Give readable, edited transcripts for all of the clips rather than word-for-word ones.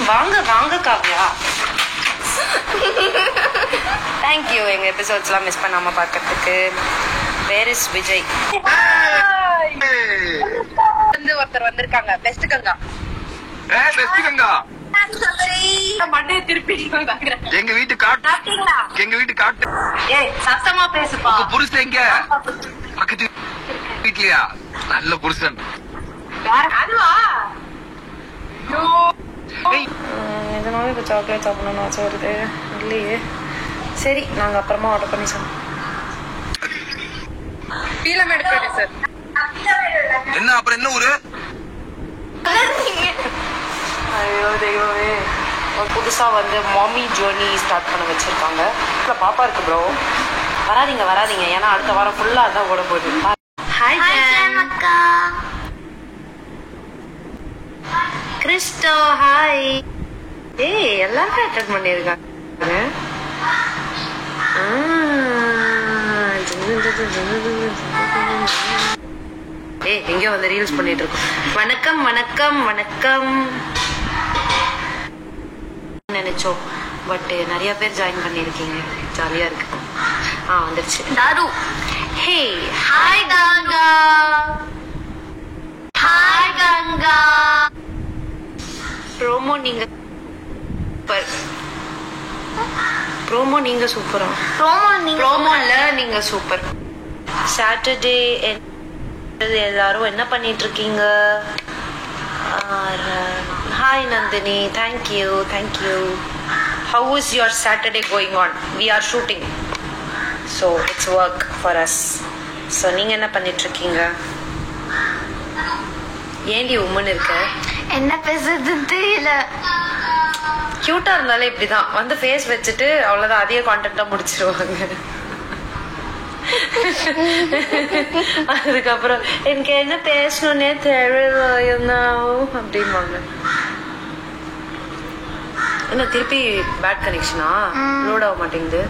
வாங்க வாங்க காவ்யா. தேங்க்யூ எங்க எபிசோட்ஸ்லாம் மிஸ் பண்ணாம பார்க்கறதுக்கு. Where is Vijay? வந்து ஒருத்தர் வந்திருக்காங்க. பெஸ்ட் கங்கா. பெஸ்ட் கங்கா மண்டைய திருப்பி எங்க வீட்டு காட்டு. எங்க வீட்டு காட்டு. ஏய் சத்தமா பேசுப்பா. உங்க புருஷன் எங்க? பக்கத்து வீட்லயா? நல்ல புருஷன். அதுவா? இதனால இப்ப சாக்லேட் சாப்பிடணும்னு ஆசை வருது இல்லையே. சரி நாங்க அப்புறமா ஆர்டர் பண்ணி சாப்பிடுவோம். என்ன அப்புறம் என்ன ஊரு? ஐயோ தெய்வமே. புதுசா வந்து மாமி ஜேர்னி ஸ்டார்ட் பண்ண வச்சிருக்காங்க. பாப்பா இருக்கு ப்ரோ. வராதீங்க வராதீங்க, ஏன்னா அடுத்த வாரம் ஃபுல்லா தான் ஓட போகுது. ஹாய் அக்கா. கிறிஸ்டோ ஹாய். ஏய் எல்லாரும் அட்டெண்ட் பண்ணிருக்காங்க. ஏய் எங்கயோ வந்து ரீல்ஸ் பண்ணிட்டு இருக்கோம். வணக்கம் வணக்கம் வணக்கம் நினைச்சோம், பட் நிறைய பேர் ஜாயின் பண்ணிருக்கீங்க. ஜாலியா இருக்கு. வந்துருச்சு. தாரு hey hi Ganga. Hi Ganga. Promo நீங்க ப்ரோமோ நீங்க சூப்பரா. ப்ரோமோல நீங்க சூப்பர். சாட்டர்டே எல்லாரும் என்ன பண்ணிட்டு இருக்கீங்க? Hi Nandini. Thank you thank you. How is your Saturday going on? We are shooting, so it's work for us. So நீங்க என்ன பண்ணிட்டு இருக்கீங்க? ஏண்டி உம்மன் இருக்க? என்ன பேசுறதுன்னு தெரியல. கியூட்டா இருந்தாலே இப்படிதான் வந்து ஃபேஸ் வச்சுட்டு அவ்வளவுதான், அதே கான்டென்ட்டா முடிச்சிருவாங்க. அதுக்கப்புறம் எனக்கு என்ன பேசணும்னே தெரியல அப்படின்வாங்க. என்ன திருப்பி பேட் கனெக்ஷனா? லோட் ஆக மாட்டேங்குது.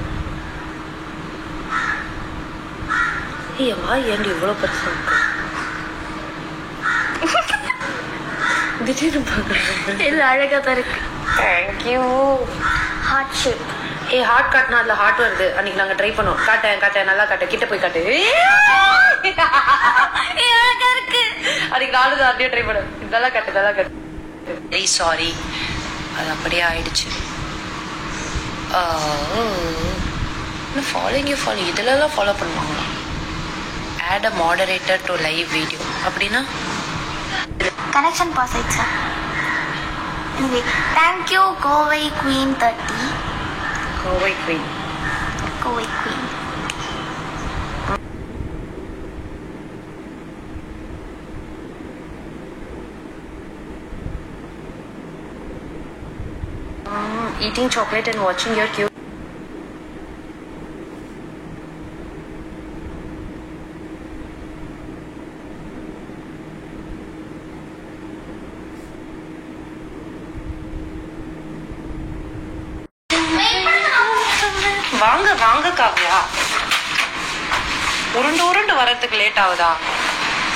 ஏமா ஏண்டி இவ்வளவு பெருசா இருக்கு? திடீர்னு பாக்குறேன். இது அழகா தான் இருக்கு. தேங்க்யூ. Heart shape. ஹார்ட் காட்டினா அதுல ஹார்ட் வருது. அன்னைக்கு நாங்க ட்ரை பண்ணோம். காட்டேன் நல்லா காட்டேன். கிட்ட போய் காட்டு. அழகா இருக்கு. அன்னைக்கு நாலு அப்படியே ட்ரை பண்ணோம். இதெல்லாம் காட்டு. வெரி சாரி, அது அப்படியே ஆயிடுச்சு. ஃபாலோயிங் இதெல்லாம் ஃபாலோ பண்ணுவாங்களா? Add a moderator to live video அப்படின்னா கனெக்ஷன் பாஸ் ஆயிடுச்சா? Thank you Kovai queen 30. Kovai queen. Eating chocolate and watching your cute. வாங்க வாங்க காவ்யா. உருண்டு வரதுக்கு லேட் ஆகுதா?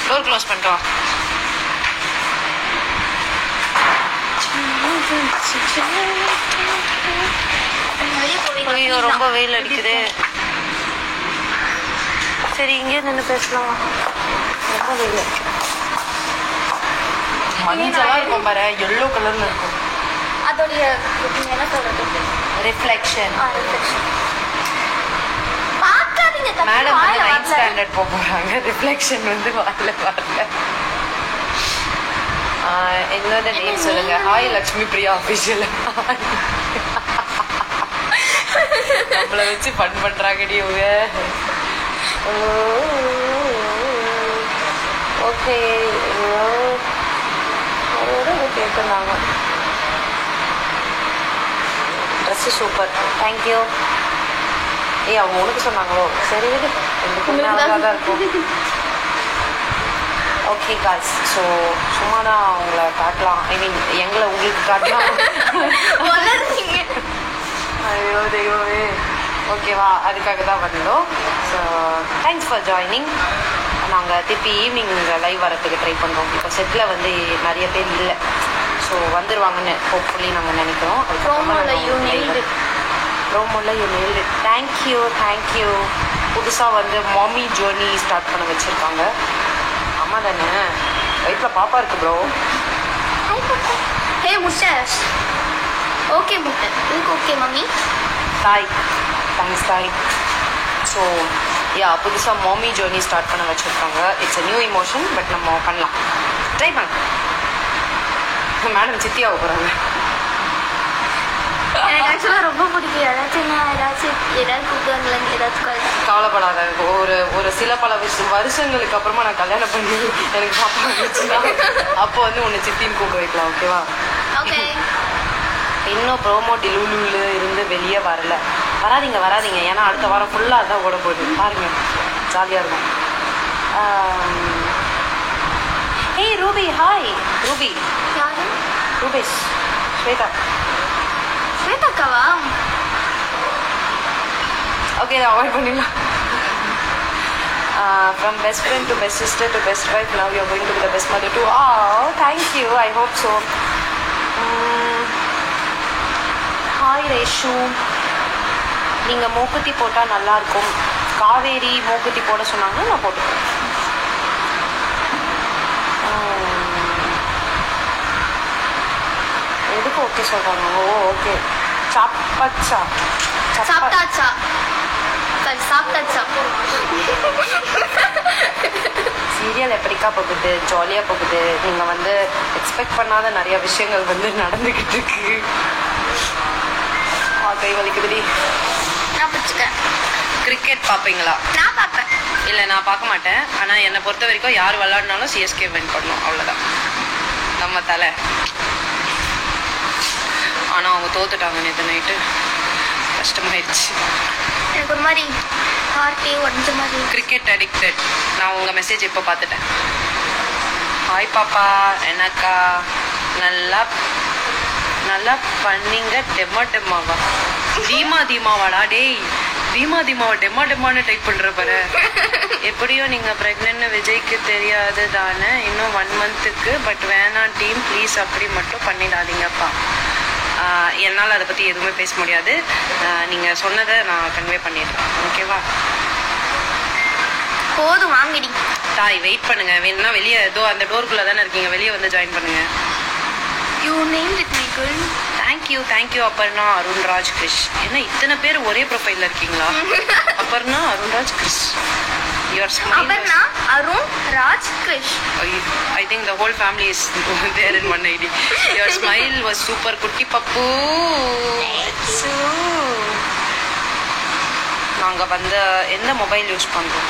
டோர் க்ளோஸ் பண்ணிட்டு வா. ஐயோ ரொம்ப வெயில் அடிக்குது. சரி இங்கே நின்று பேசலாம். ரொம்ப வெயில் அடிக்கும். மஞ்சளா இருக்கும் பாரு, எல்லோ கலர்ல இருக்கும். அதோடைய என்ன சொல்றது? ரிஃப்ளெக்ஷன். பாக்காதீங்க. மேடம் வந்து 9th ஸ்டாண்டர்ட் போறாங்க. ரிஃப்ளெக்ஷன் வந்து வாயில வரல. எங்களோட நேம் சொல்லுங்க. Hi Lakshmi Priya official. நம்மள வச்சு ஃபன் பண்றாங்கடி இவங்க. ஓகே கேட்குறாங்க. Dress super. தேங்க்யூ. ஏய் அவங்க உனக்கு சொன்னாங்களோ? சரி விடு, ரெண்டு பொண்ணு அழகாக தான் இருக்கும். ஓகே காய்ஸ், ஸோ சும்மா தான் அவங்கள காட்டலாம். ஐ மீன் எங்களை உங்களுக்கு காட்டலாம். ஐயோ தெய்வமே. ஓகேவா, அதுக்காக தான் வந்தோம். So thanks for joining. நாங்கள் திருப்பி ஈவினிங் லைவ் வரத்துக்கு ட்ரை பண்ணுறோம். இப்போ செட்டில் வந்து நிறைய பேர் இல்லை. ஸோ வந்துடுவாங்கன்னு ஹோப்ஃபுல்லி நாங்கள் நினைக்கிறோம். ப்ரோமோவில் யூ நெயில்ட் தேங்க்யூ. புதுசாக வந்து மாமி ஜேர்னி ஸ்டார்ட் பண்ண வச்சுருக்காங்க. ஆமாம் தானே, வயிற்றில் பாப்பா இருக்கு ப்ரோ. ஹே முட்டை. ஓகே முட்டை உங்களுக்கு ஓகே மம்மி. தேங்க்ஸ் தாய். ஸோ புதுசாக மாமி ஜேர்னி ஸ்டார்ட் பண்ண வச்சுருக்காங்க. It's a new emotion, but நம்ம பண்ணலாம், ட்ரை பண்ணலாம். மேடம் சித்தியாக போகிறாங்க. எனக்கு ஆக்சுவலாக ரொம்ப பிடிக்கும். ஏதாச்சும் கூப்பிடுவாங்களேன்னு ஏதாச்சும் கவலைப்படாத. ஒரு சில பல வருஷங்களுக்கு அப்புறமா நான் கல்யாணம் பண்ணி எனக்கு பாப்பா இருந்துச்சுன்னா அப்போ வந்து உன்னை சித்தின்னு கூப்பிட வைக்கலாம். ஓகேவா? ஓகே. இன்னும் ப்ரோமோ டிலூலூல இருந்து வெளியே வராதீங்க. ஏன்னா அடுத்த வாரம் ஃபுல்லாக தான் ஓட போகுது. பாருங்க, ஜாலியாக இருக்கும். ஏய் ரூபி, ஹாய் ரூபி. யாரு? ரூபேஷ், ஸ்வேதாக்காவா? ஓகே, அவாய்ட் பண்ணிடலாம். From best friend to best sister to best wife, now you're going to be the best mother too. Oh, thank you. I hope so. Hi rash, நீங்கள் மூக்குத்தி போட்டால் நல்லாயிருக்கும். காவேரி மூக்குத்தி போட சொன்னாங்க, நான் போட்டுக்கிறேன். எதுக்கு ஓகே சொல்கிறாங்க? ஓகே. சாப்பிட்டாச்சா? சீரியல் எப்படிக்கா போகுது? ஜாலியாக போகுது. நீங்கள் வந்து எக்ஸ்பெக்ட் பண்ணாத நிறைய விஷயங்கள் வந்து நடந்துக்கிட்டு இருக்கு. கை வலிக்குதுடி. நான் பிடிச்சிக்கிறேன். கிரிக்கெட் பார்ப்பீங்களா? நான் பார்ப்பேன். இல்லை, நான் பார்க்க மாட்டேன். ஆனால் என்னை பொறுத்த வரைக்கும் யார் விளாட்னாலும் சிஎஸ்கே வின் பண்ணணும், அவ்வளோதான் நம்ம தலை. ஆனால் அவங்க தோத்துட்டாங்க நேற்று நைட்டு, கஷ்டமாயிடுச்சு. எனக்கு ஒரு மாதிரி ஹார்ட்டே உடஞ்ச மாதிரி. Cricket addicted. நான் உங்கள் மெசேஜ் இப்போ பார்த்துட்டேன். ஹாய் பாப்பா, என்னக்கா? நல்லா பண்ணீங்க. டெம்மாவா? தீமாவாடா? டேய், தீமாவை டெம்மான்னு டைப் பண்ணுற பாரு. எப்படியோ நீங்கள் ப்ரெக்னென்ட்னு விஜய்க்கு தெரியாது தானே, இன்னும் 1 மந்த்துக்கு. பட் வேணாம் டீம் ப்ளீஸ், அப்படி மட்டும் பண்ணிடாதீங்கப்பா. என்னால் அதை பற்றி எதுவுமே பேச முடியாது. நீங்கள் சொன்னதை நான் கன்வே பண்ணிடுறேன், ஓகேவா? போதும் வாங்கிடி தாய். வெயிட் பண்ணுங்க, வேணும்னா வெளியே ஏதோ அந்த டோருக்குள்ளே தானே இருக்கீங்க, வெளியே வந்து ஜாயின் பண்ணுங்க. You name with me girl. Thank you Aparna Arunraj Krish. என்ன இத்தனை பேர் ஒரே ப்ரொஃபைலில் இருக்கீங்களா? Aparna Arunraj Girish. Your smile Aparna Arun Raj Girish. I think the whole family is there in one ID. Your smile was super, குட்டி பப்பு. நாங்கள் வந்து எந்த மொபைல் யூஸ் பண்ணுறோம்?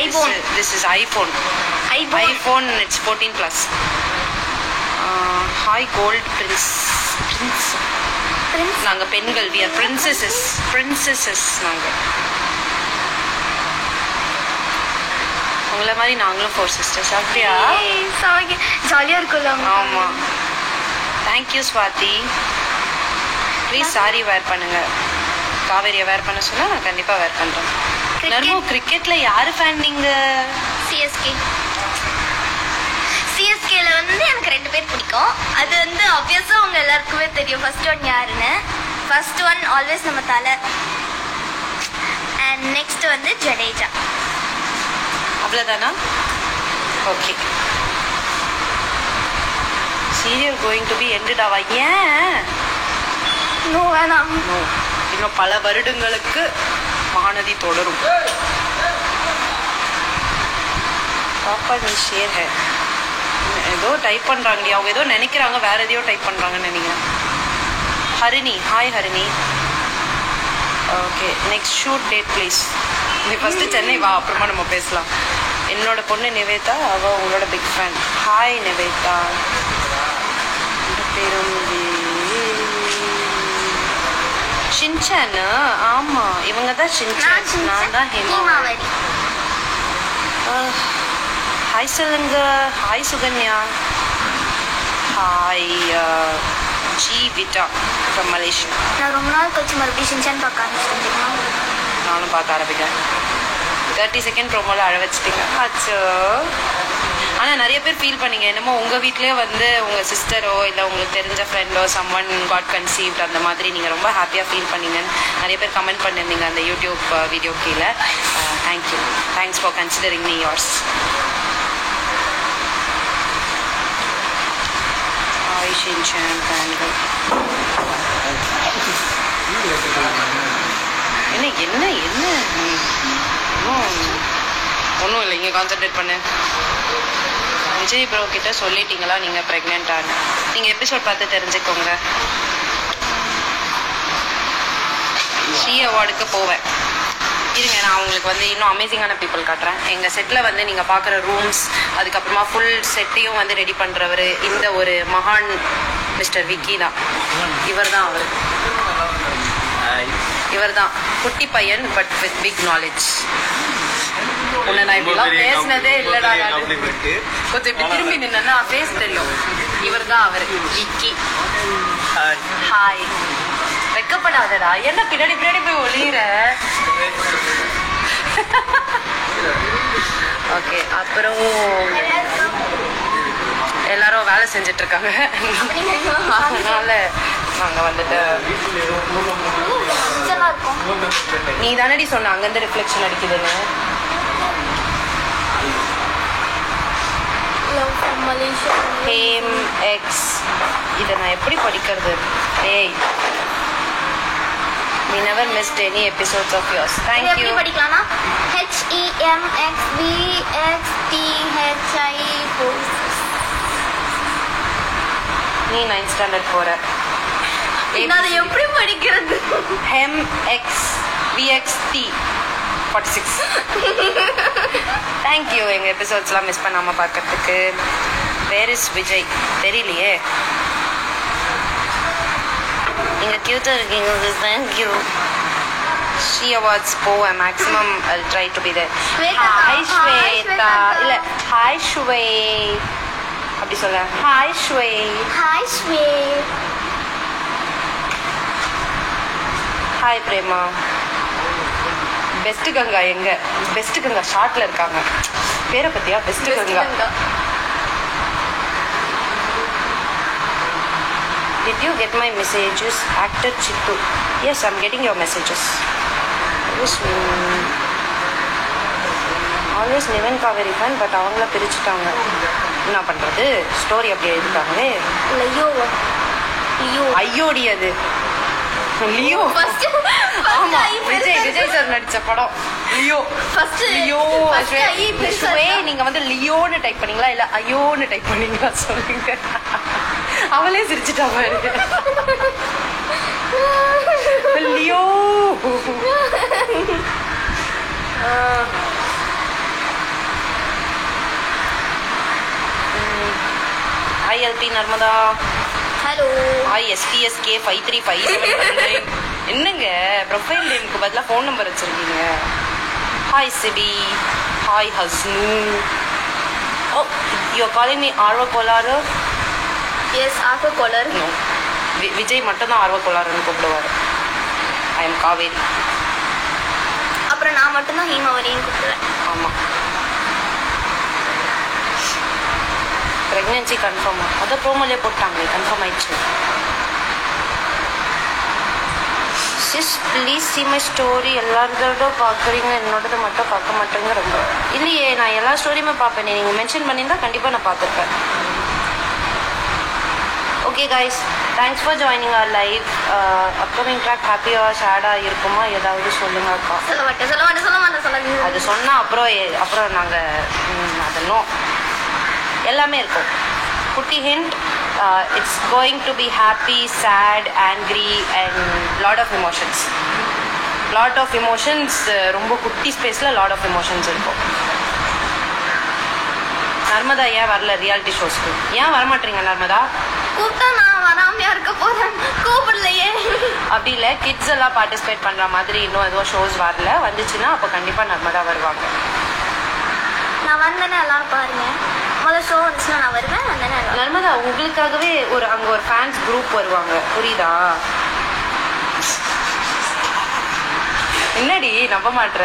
IPhone. This is iPhone. It's 14+. Hi gold prince. நாங்கள் பெண்கள், we are princesses. நாங்கள் உங்களை மாதிரி நாங்களும் 4 sisters. அப்படியா? ஜாலியாக இருக்குல்ல? ஆமாம். தேங்க்யூ ஸ்வாதி. ப்ளீஸ் சாரி வேர் பண்ணுங்க. காவேரியை வேர் பண்ண சொன்னால் நான் கண்டிப்பாக வேர் பண்ணுறேன். நர்மோ, கிரிக்கெட்டில் யார் ஃபேன் நீங்கள்? சிஎஸ்கேல வந்து எனக்கு 2 பேர் பிடிக்கும். அது வந்து ஆப்வியஸாக அவங்க எல்லாருக்குமே தெரியும். ஃபர்ஸ்ட் ஒன் யாருன்னு? ஃபர்ஸ்ட் ஒன் ஆல்வேஸ் நம்ம தலை. அண்ட் நெக்ஸ்ட் வந்து ஜடேஜா. அவ்வளோதானா? Okay. Serial going to be ended ஆவா? ஏன்? நோ, வேணாம். நோ, இன்னும் பல வருடங்களுக்கு மகாநதி தொடரும். பாப்பா நீ ஷேர் ஹே. ஏதோ டைப் பண்ணுறாங்கடி அவங்க, ஏதோ நினைக்கிறாங்க, வேற எதையோ டைப் பண்ணுறாங்கன்னு நினைக்கிறேன். Harini, hi Harini. Okay, next shoot date please. நீ ஃபஸ்ட்டு சென்னை வா, அப்புறமா நம்ம பேசலாம். என்னோட பொண்ணு நிவேதா, அவள் உங்களோட பிக் ஃபேன். ஹாய் நிவேதா. பேரும் ஷின்சான். ஆமாம், இவங்க தான் ஷின்சான், நான் தான் ஹேமாவதி. ஹாய் சொல்லுங்க. ஹாய் சுகன்யா. ஹாய் ஜி விட்டா ஃப்ரம் மலேசியா. நான் ரொம்ப நாள் கழிச்சு மறுபடியும் ஷின்சான் பார்க்க ஆரம்பிச்சிட்டேன். நானும் பார்க்க ஆரம்பிக்கிறேன். 30 செகண்ட் ப்ரோமோவில் அழ வச்சுட்டீங்க. அச்சோ. ஆனால் நிறைய பேர் ஃபீல் பண்ணீங்க என்னமோ உங்கள் வீட்லேயே வந்து உங்கள் சிஸ்டரோ இல்லை உங்களுக்கு தெரிஞ்ச ஃப்ரெண்டோ சம்ஒன் காட் கன்சீவ்ட் அந்த மாதிரி நீங்கள் ரொம்ப ஹாப்பியாக ஃபீல் பண்ணீங்கன்னு நிறைய பேர் கமெண்ட் பண்ணியிருந்தீங்க அந்த யூடியூப் வீடியோ கீழே. Thank you. Thanks for considering me yours. என்ன என்ன என்ன ஒன்றும் இல்லை, இங்கே கான்சென்ட்ரேட் பண்ணு. விஜய் ப்ரோ கிட்ட சொல்லிட்டீங்களா நீங்கள் ப்ரெக்னென்ட்டானு? நீங்கள் எபிசோட் பார்த்து தெரிஞ்சுக்கோங்க. ஷீ அவார்டுக்கு போவேன். இருங்க, நான் உங்களுக்கு வந்து இன்னும் அமேசிங்கான பீப்புள் காட்டுறேன். எங்கள் செட்டில் வந்து நீங்கள் பார்க்குற ரூம்ஸ், அதுக்கப்புறமா ஃபுல் செட்டையும் வந்து ரெடி பண்ணுறவர் இந்த ஒரு மகான் மிஸ்டர் விக்கி தான். இவர் தான் குட்டி பையன் பட் வித் பிக் நாலேஜ். உன்னை நான் இப்படிலாம் பேசினதே இல்லைடா. கொஞ்சம் இப்படி திரும்பி நின்னா ஃபேஸ் தெரியும். இவர் தான் அவர் விக்கி. ஹாய். வெக்கப்படாதடா, என்ன பின்னாடி பின்னாடி போய் ஒளியிற. ஓகே, அப்புறம் எல்லாரும் வேலை செஞ்சுட்டு இருக்காங்க. அதனால நாங்க வந்துட்டு நீ தானடி சொன்ன அங்கிருந்து ரிஃப்ளெக்ஷன் அடிக்குதுன்னு. இதை நான் எப்படி படிக்கிறது? ஏய், we never missed any episodes of yours. Thank you. எப்படி படிக்கலாம்னா HEMXVXTHI. நீ 9th ஸ்டாண்டர்ட் போற. நான் எப்படி படிக்கிறது? HEMXVXT 46. Thank you எங்க எபிசோட்ஸ்லாம் மிஸ் பண்ணாம பார்க்கறதுக்கு. Where is Vijay? தெரியலையே. நீங்க கியூட்டா இருக்கீங்க. Thank you. She awards போவேன். maximum I'll try to be there. Hi Shweta. இல்ல hi Shwe. அப்படி சொல்ல. Hi Shwe. Hi Shwe. Hi Prema. Best Ganga எங்க? பெஸ்ட் கங்கா ஷார்ட்ல இருக்காங்க. பேரை பத்தியா? Best Ganga. Did you get my messages? Actor Chittu. Yes, I'm getting your messages. Always Niven Kaveri fan, but அவங்கள பிரிச்சுட்டாங்க. என்ன பண்றது? ஸ்டோரி அப்படியே எழுதிட்டாங்களே. ஐயோடி அது லியோ. ஆமா, விஜய் சார் நடிச்ச படம் லியோ. லியோ. நீங்க வந்து லியோன்னு டைப் பண்ணீங்களா இல்ல ஐயோன்னு டைப் பண்ணீங்களா சொல்லுங்க. அவளே சிரிச்சுட்டா பாருங்க. Leo. ILP Narmada. Hello. ISTSK 5357. என்னங்க ப்ரொஃபைல் நேமுக்கு பதிலாக ஃபோன் நம்பர் வச்சிருக்கீங்க? Hi Sibi. Hi Hasnu. Oh, you calling me ஆர்வ கோளாறு? எஸ், ஆர்வ கோளாறு. நோ, விஜய் மட்டும்தான் ஆர்வ கோளாறுன்னு கூப்பிடுவார். I am Kaveri. அப்புறம் நான் மட்டும்தான் ஹீமாவரின்னு கூப்பிடுவேன். ஆமாம். ப்ரெக்னென்சி கன்ஃபார்மா? அதை ப்ரோமோலே போட்டாங்களே, கன்ஃபார்ம் ஆயிடுச்சு. Sis please see my story. எல்லாரோட பார்க்குறீங்க, என்னோடது மட்டும் பார்க்க மாட்டேங்க. ரொம்ப இல்லையே, நான் எல்லா ஸ்டோரியுமே பார்ப்பேன். நீங்கள் மென்ஷன் பண்ணியிருந்தா கண்டிப்பாக நான் பார்த்துருப்பேன். Okay guys, thanks for joining our live. Upcoming track ஹாப்பியாக ஷேடாக இருக்குமா? ஏதாவது சொல்லுங்க அக்கா. சொல்ல மாட்டேன். அது சொன்னால் அப்புறம் நாங்கள் அதெல்லாம் எல்லாமே இருக்கும். குட்டி hint, it's going to be happy, sad, angry and lot of emotions. Lot of emotions. ரொம்ப குட்டி ஸ்பேஸில் லாட் ஆஃப் எமோஷன்ஸ் இருக்கும். நர்மதா ஏன் வரல ரியாலிட்டி ஷோஸ்க்கு? ஏன் வரமாட்டீங்க நர்மதா? கூப்பிட்டா நான் வராமையா இருக்க போறேன். கூப்பிடலையே. அப்படி இல்லை, கிட்ஸ் எல்லாம் பார்ட்டிசிபேட் பண்ணுற மாதிரி இன்னும் எதுவும் ஷோஸ் வரல. வந்துச்சுன்னா அப்போ கண்டிப்பாக நர்மதா வருவாங்க. நான் வந்தேன்னா எல்லாரும் பாருங்க. முதல் ஷோ வந்துச்சுன்னா நான் வருவேன். வந்தேன்னா நர்மதா உங்களுக்காகவே அங்கே ஒரு ஃபேன்ஸ் குரூப் வருவாங்க, புரியுதா? என்னடி நம்ப மாட்ற?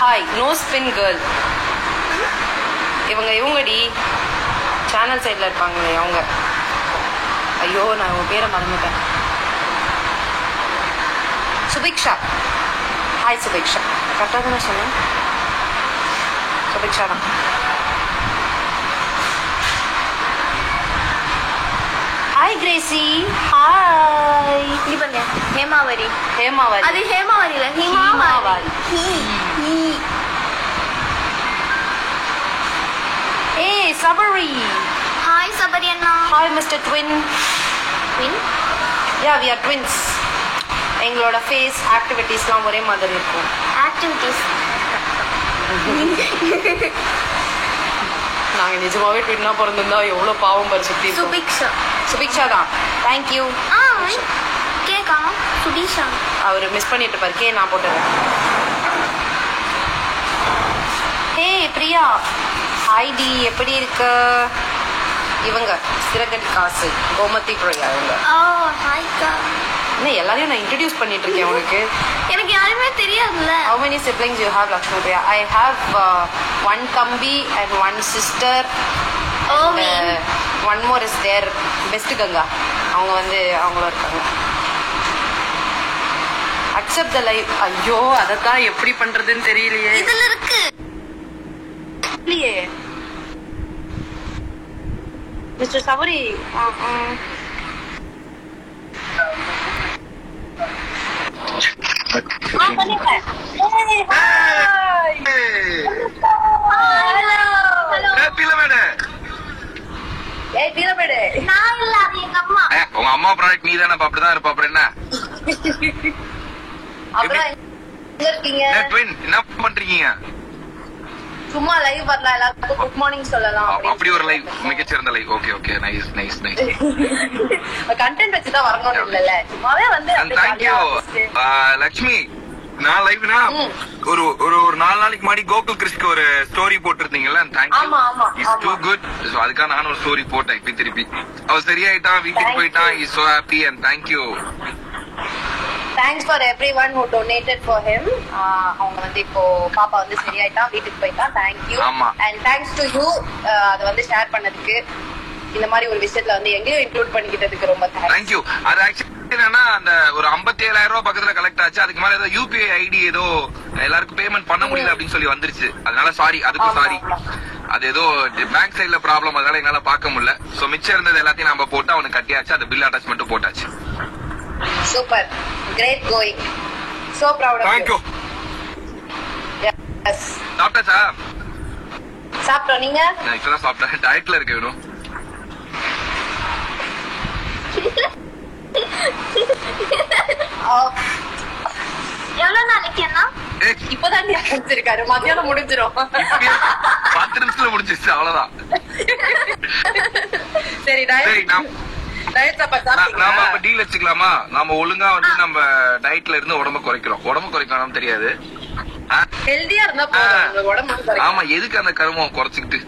Hi no spin girl. இவங்கடி சேனல் சைடில் இருப்பாங்களே அவங்க. ஐயோ நான் உங்க பேரை மறந்துட்டேன். சுபிக்ஷா. ஹாய் சுபிக்ஷா. கரெக்டாக தானே சொன்னேன்? சுபிக்ஷா தான். Hi Gracy. ஹாய். இது பண்ணு ஹேமாவரி. ஹேமாவரி. அது ஹேமாவரி இல்ல ஹிமாவாரி. ஏய் சபரி. ஹாய் சபரி அண்ணா. Hi mister twin. Twin? Yeah we are twins. எங்களோட ஃபேஸ் ஆக்டிவிட்டீஸ்லாம் ஒரே மாதிரி இருக்கும். ஆக்டிவிட்டீஸ் நாங்கள் நிஜமாவே ட்வின்னா பிறந்திருந்தா எவ்வளோ பாவம் பாரு சுற்றி. சுபிக்ஷா. சுபிக்ஷா தான். தேங்க்யூ. கேக்கா சுபிக்ஷா. அவர் மிஸ் பண்ணிட்டு இருப்பாரு. கே நான் போட்டுறேன். ஹே பிரியா. ஹாய்டி எப்படி இருக்க? இவங்க சிறகடி காசு கோமதி பிரியா இவங்க. ஹாய்க்கா. என்ன எல்லாரையும் நான் இன்ட்ரடியூஸ் பண்ணிட்டு இருக்கேன் உனக்கு. எனக்கு யாருமே தெரியாதுல்ல. How many siblings you have, Lakshmi Priya? I have one Kambi and one sister. Oh, one more is there. Best Ganga. அவங்க வந்து அவங்களும் இருக்காங்க. Accept the life. ஐயோ அதத்தான் எப்படி பண்றதுன்னு தெரியலையே. இதுல இருக்கு. இல்லையே. மிஸ்டர் சபரி. உங்க அம்மா ப்ராடக்ட் நீ தானே அப்படிதான் இருப்ப. அப்புறம் என்ன என்ன பண்றீங்க? சும்மா லைவ் வரலாம், எல்லாருக்கும் குட் மார்னிங் சொல்லலாம். அப்படி ஒரு லைவ், மிகச்சிறந்த live. Okay okay, nice nice nice. Content வச்சு தான் வரணும் இல்லல, சும்மாவே வந்து. Thank you Lakshmi. நான் லைவ்னா ஒரு ஒரு 4 நாளைக்கு முன்னாடி கோகுல் கிறிஸ்க்கு ஒரு ஸ்டோரி போட்டிருந்தீங்கல்ல. Thank you. It's too good. So அதுக்காக நான் ஒரு ஸ்டோரி போட்டேன். இப்ப திருப்பி அவ சரியாயிட்டான், வீட்டுக்கு போயிட்டான். Is so happy and thank you. Thanks for everyone who donated for him. அவங்க வந்து இப்போ பாப்பா வந்து சரியாயிட்டா, வீட்டுக்கு போயிட்டா. Thank you. And thanks to you அது வந்து ஷேர் பண்ணதுக்கு, இந்த மாதிரி ஒரு விஷயத்துல வந்து எங்கேயும் இன்க்ளூட் பண்ணிக்கிட்டதுக்கு ரொம்ப தேங்க் யூ. அது ஆக்சுவலி என்னன்னா அந்த ஒரு 57,000 ரூபாய் பக்கத்துல கலெக்ட் ஆச்சு. அதுக்கு மேல ஏதோ யூபிஐ ஐடி ஏதோ எல்லாருக்கும் பேமெண்ட் பண்ண முடியல அப்படின்னு சொல்லி வந்துருச்சு. அதனால சாரி, அதுக்கு சாரி. அது ஏதோ பேங்க் சைட்ல ப்ராப்ளம், அதனால என்னால பார்க்க முடியல. சோ மிச்சம் இருந்தது எல்லாத்தையும் நம்ம போட்டு அவனுக்கு கட்டியாச்சு. அந்த பில் அட்டாச்மெண்ட் போட்டாச்சு. Super, great going. So proud of you. Thank you. Yes. சாப்பிட்டாச்சா? சாப்பிட்டோம். நீங்க? நான் இப்பதான் சாப்பிட்டேன். டயட்ல இருக்கேன். வேணும் எவ்வளவு நாளைக்கு என்ன? இப்பதான் ஆரம்பிச்சிருக்காரு. மத்தியானம் முடிஞ்சிரும். 10 நிமிஷத்துல முடிஞ்சிருச்சு. அவ்வளவுதான். சரி நாம அப்ப டீல் வச்சுக்கலாமா? நாம ஒழுங்கா வந்து நம்ம டயட்ல இருந்து உடம்பு குறைக்கிறோம். உடம்பு குறைக்கலாம் தெரியாது, ஹெல்தியா இருந்தா போதும் உடம்பு. ஆமா, எதுக்கு அந்த கருமம் குறைச்சிக்கிட்டு?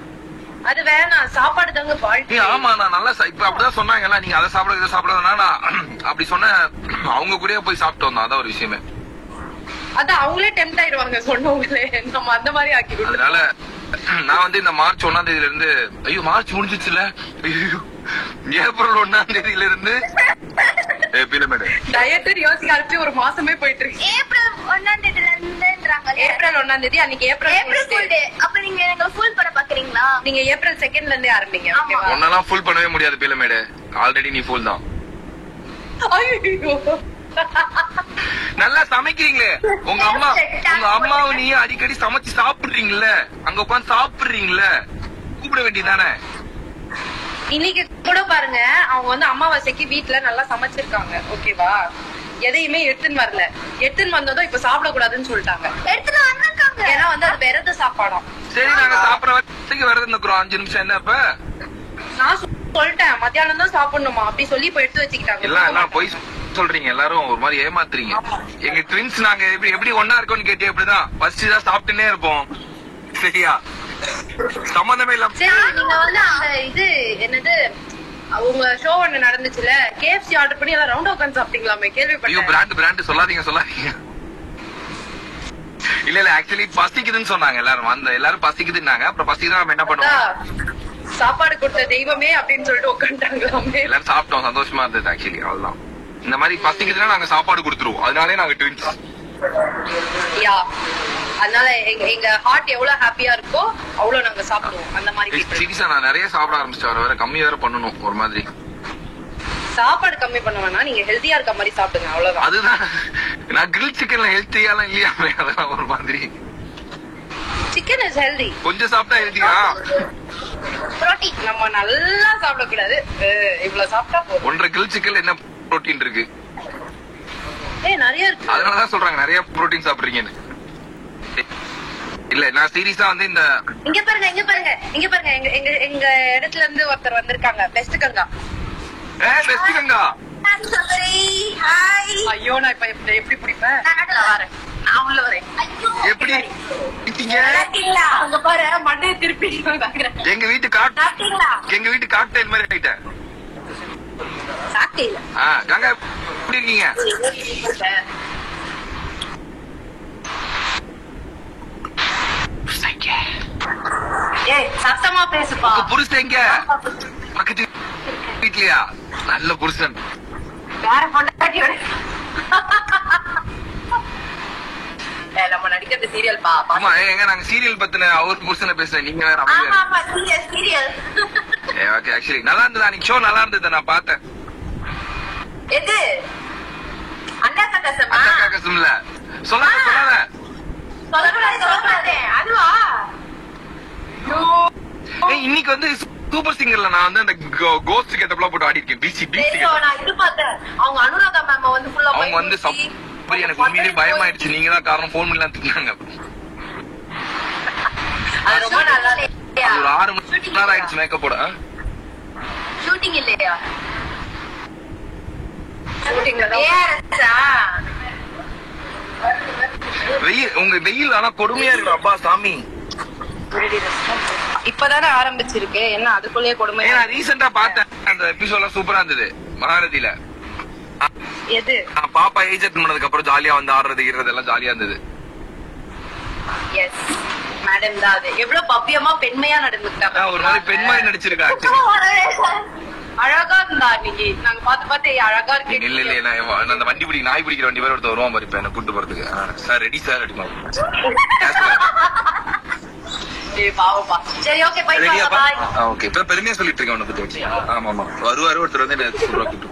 அது வேணாம், சாப்பாடு தாங்க பால்ட்டி. ஆமா, நான் நல்லா இப்ப அப்படிதான் சொன்னாங்கல்ல, நீங்க அதை சாப்பிட இதை சாப்பிடாதுன்னா நான் அப்படி சொன்ன அவங்க கூட போய் சாப்பிட்டு வந்தோம். அதான் ஒரு விஷயமே. அதான் அவங்களே டெம்ட் ஆயிடுவாங்க சொன்னவங்களே. நம்ம அந்த மாதிரி ஆக்கி. அதனால நான் வந்து இந்த மார்ச் 1ஆம் தேதியில இருந்து, ஐயோ மார்ச் முடிஞ்சிச்சுல, ஏப்ரல் 1ஆம் தேதியில இருந்து டயட் யோசிக்க ஆரம்பிச்சு ஒரு மாசமே போயிட்டு இருக்கு. ஏப்ரல் 1ஆம் தேதியில இருந்துன்றாங்க. ஏப்ரல் 1ஆம் தேதி அன்னைக்கு ஏப்ரல் ஃபுல் டே. அப்ப நீங்க எங்க ஃபுல் பண்ண பாக்குறீங்களா? நீங்க ஏப்ரல் 2ல இருந்தே ஆரம்பிங்க. ஓகேவா? ஒன்னெல்லாம் ஃபுல் பண்ணவே முடியாது பிலமேடு. ஆல்ரெடி நீ ஃபுல் தான். ஐயோ, நல்லா சமைக்கிறீங்களே. உங்க அம்மாவை நீ அடிக்கடி சமைச்சு சாப்பிடுறீங்கல்ல, அங்க உட்காந்து சாப்பிடுறீங்கல்ல, கூப்பிட வேண்டியதானே? இன்னைக்கு கூட பாருங்க, அவங்க வந்து அமாவாசைக்கு வீட்டுல நல்லா சமைச்சிருக்காங்க. ஓகேவா? எதையுமே எடுத்துன்னு வரல. எடுத்துன்னு வந்ததும் இப்ப சாப்பிட கூடாதுன்னு சொல்லிட்டாங்க. எடுத்துட்டு வந்திருக்காங்க. ஏன்னா வந்து அது விரத சாப்பாடும். சரி, நாங்க சாப்பிடற வரைக்கும் விரதம் இருக்கிறோம். 5 நிமிஷம் என்ன இப்ப? நான் சொல்லிட்டேன் மத்தியானம் தான் சாப்பிடணுமா அப்படி சொல்லி இப்ப எடுத்து வச்சுக்கிட்டாங்க. எல்லாம் போய் சொல்றீங்க, எல்லாரும் ஒரு மாதிரி ஏமாத்துறீங்க. எங்க ட்வின்ஸ் நாங்க எப்படி ஒன்னா இருக்கோம்னு கேட்டே அப்படிதான் ஃபர்ஸ்ட் தான் சாப்பிட்டுனே இருப்போம். சரியா? சம்பந்தமே இல்ல. சரி, நீங்க வந்து அந்த இது என்னது உங்க ஷோ ஒண்ணு நடந்துச்சுல, KFC ஆர்டர் பண்ணி எல்லாம் ரவுண்ட் உட்கார்ந்து சாப்பிட்டீங்களாமே, கேள்விப்பட்டேன். ஐயோ, பிராண்ட் சொல்லாதீங்க. இல்ல ஆக்சுவலி பசிக்குதுன்னு சொன்னாங்க எல்லாரும். எல்லாரும் பசிக்குதுன்னாங்க. அப்புறம் பசிக்குதுன்னா நம்ம என்ன பண்ணுவோம்? சாப்பாடு கொடுத்த தெய்வமே அப்படின்னு சொல்லிட்டு உட்காந்துட்டாங்க. எல்லாரும் சாப்பிட்டோம், சந்தோஷமா இருந்தது ஆக்சுவலி. அவ்வளவுதான். இந்த மாதிரி பசிக்குதுன்னா நாங்க சாப்பாடு கொடுத்துருவோம். அதனாலே நாங்க ட்வின்ஸ். யா, அதனால எங்க ஹார்ட் எவ்வளவு ஹாப்பியா இருக்கோ அவ்வளவு நாங்க சாப்பிடுவோம். அந்த மாதிரி சீரியஸா நான் நிறைய சாப்பிட ஆரம்பிச்சிட்டேன். வேற கம்மி வேற பண்ணணும் ஒரு மாதிரி. சாப்பாடு கம்மி பண்ண வேணா, நீங்க ஹெல்த்தியா இருக்க மாதிரி சாப்பிடுங்க, அவ்வளவுதான். அதுதான் நான் கிரில் சிக்கன்ல ஹெல்த்தியாலாம் இல்லையா? அதெல்லாம் ஒரு மாதிரி. Chicken is healthy. கொஞ்சம் சாப்பிட்டா ஹெல்த்தியா? புரோட்டீன் நம்ம நல்லா சாப்பிடக்கூடாது, இவ்வளவு சாப்பிட்டா போதும். 1.5 கிரில் சிக்கன்ல என்ன புரோட்டீன் இருக்கு? நிறைய இருக்கு. அதனாலதான் சொல்றாங்க நிறைய புரோட்டீன் சாப்பிடுறீங்கன்னு. இல்ல நான் சீரியஸா வந்து இந்த இங்க பாருங்க எங்க இடத்துல இருந்து ஒருத்தர் வந்திருக்காங்க. பெஸ்ட் கங்கா. பெஸ்ட் கங்கா. ஐயோ, நான் இப்ப எப்படி பிடிப்பேன்? நான் உள்ள வரேன். எப்படி அங்க பாரு, மண்டையை திருப்பி. எங்க வீட்டு காக்டெயில் மாதிரி ஆயிட்டேன். கங்கா எப்படி இருக்கீங்க? சத்தமா பேசுப்பா. புருஷன் எங்க? பக்கத்து வீட்லயா? நல்ல புருஷன். வேற பொண்டாட்டியோட நம்ம நடிக்கிறது சீரியல் பா. ஆமா, எங்க நாங்க சீரியல் பத்தின அவர் புருஷனை பேசுறேன். நீங்க வேற ஓகே. ஆக்சுவலி நல்லா இருந்தது அன்னைக்கு ஷோ. நல்லா இருந்தது, நான் பார்த்தேன். எது? அண்டா கசம் இல்ல சொல்லாத. அதுவா? இன்னைக்கு வந்து சூப்பர் சிங்கர்ல நான் வந்து அந்த கோஸ்ட் கெட்டப்லாம் போட்டு ஆடி இருக்கேன். பிசி அவங்க அனுராதா மேம் வந்து ஃபுல்லா அவங்க வந்து எனக்கு உண்மையிலேயே பயமாயிடுச்சு. நீங்க தான் காரணம். போன் பண்ணலாம் திட்டினாங்க. அது ரொம்ப நல்லா ஒரு 6 மணி நேரம் ஆயிடுச்சு மேக்கப் போட. ஷூட்டிங் இல்லையா? உங்க வெயில் ஆனா கொடுமையா இருக்கு. அப்பா சாமி, இப்பதானே ஆரம்பிச்சிருக்கு, என்ன அதுக்குள்ளேயே கொடுமை? நான் ரீசெண்டா பார்த்தேன் அந்த எபிசோட்லாம் சூப்பரா இருந்தது மகாரதியில. எது? பாப்பா ஏஜ் அட்டன் பண்ணதுக்கு அப்புறம் ஜாலியா வந்து ஆடுறது எல்லாம் ஜாலியா இருந்தது. எஸ் மேடம் தான். அது எவ்வளவு பவ்யமா பெண்மையா நடந்துட்டாங்க. ஒரு மாதிரி பெண்மாரி நடிச்சிருக்கா. அழகா இருந்தா அன்னைக்கு. நாங்க பார்த்து அழகா இருக்கு. இல்ல நான் அந்த வண்டி பிடிக்க நாய் பிடிக்கிற வண்டி வேற ஒருத்தர் வருவான் பாரு. இப்ப என்ன கூட்டு போறதுக்கு சார் ரெடி சார் அடிமா. பாவப்பா. சரி, ஓகே, பை பாய். ஓகே, இப்ப பெருமையா சொல்லிட்டு இருக்கேன் உன்னை பத்தி. ஆமா வருவாரு ஒருத்தர் வந்து என்ன சூப்பரா கூட்டு.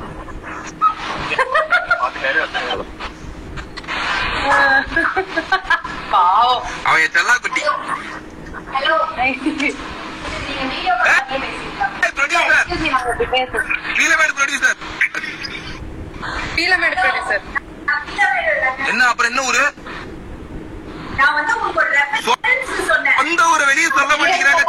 பாவம், அவன் செல்லா குட்டி. ஹலோ, என்ன அப்புறம் என்ன ஊரு? அந்த ஊரை வெளியே சொல்ல மாட்டேங்கிறாங்க.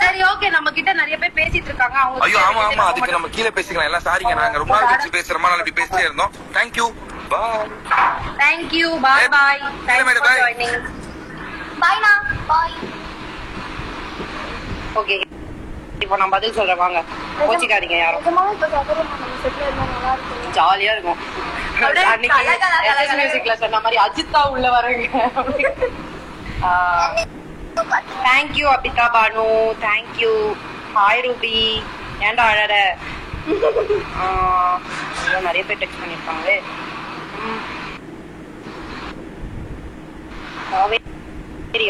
சரி, ஓகே, நம்ம கிட்ட நிறைய பேர் பேசிட்டு இருக்காங்க. ஐயோ ஆமா, அதுக்கு நம்ம கீழே பேசிக்கலாம். எல்லாம் சாரிங்க, நாங்க ரொம்ப நாள் கழிச்சு பேசுறோமா, நாள் இப்படி பேசிட்டே இருந்தோம். தேங்க்யூ, பாய். தேங்க்யூ, பாய் பாய். பாய்னா பாய். ஓகே, இப்போ நான் பதில் சொல்றேன், வாங்க. கோச்சிக்காதீங்க யாரும். ஜாலியா இருக்கும். மியூசிக்ல சொன்ன மாதிரி அஜித்தா உள்ள வரங்க. Thank you Abitha Banu, thank you. Hi Ruby, ஏன்டா அழற? நிறைய பேர் டெக்ஸ்ட் பண்ணிருக்காங்களே.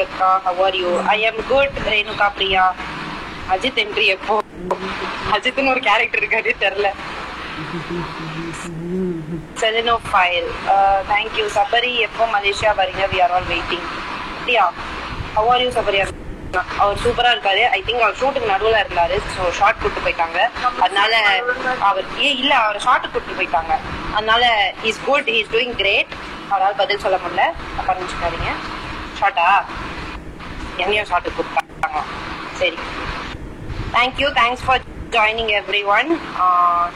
அக்கா, how are you? I am good. Renuka Priya. Ajith entry எப்போ? அஜித்னு ஒரு கேரக்டர் இருக்காது, தெரியல. செலினோ ஃபைல், தேங்க்யூ. சபரி, எப்போ மலேசியா வரீங்க? we are all waiting. Priya, how are you Sabari? அவர் சூப்பரா இருக்காரு. ஐ திங்க் அவர் ஷூட்டுக்கு நடுவுல இருந்தாரு, ஸோ ஷார்ட் கூட்டு போயிட்டாங்க. அதனால அவர் அவர் ஷார்ட் கூட்டு போயிட்டாங்க. அதனால is good, is doing great. அவரால் பதில் சொல்ல முடியல, அப்ப நினைச்சுக்காதீங்க. ஷார்ட்டா என்னையும் ஷார்ட்டுக்கு கூப்பிட்டாங்க. சரி, thank you. Thanks for joining every one.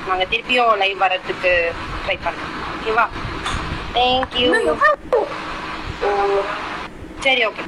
நாங்கள் திருப்பியும் லைவ் வரதுக்கு ட்ரை பண்ணுறோம். ஓகேவா? தேங்க்யூ. சரி, ஓகே.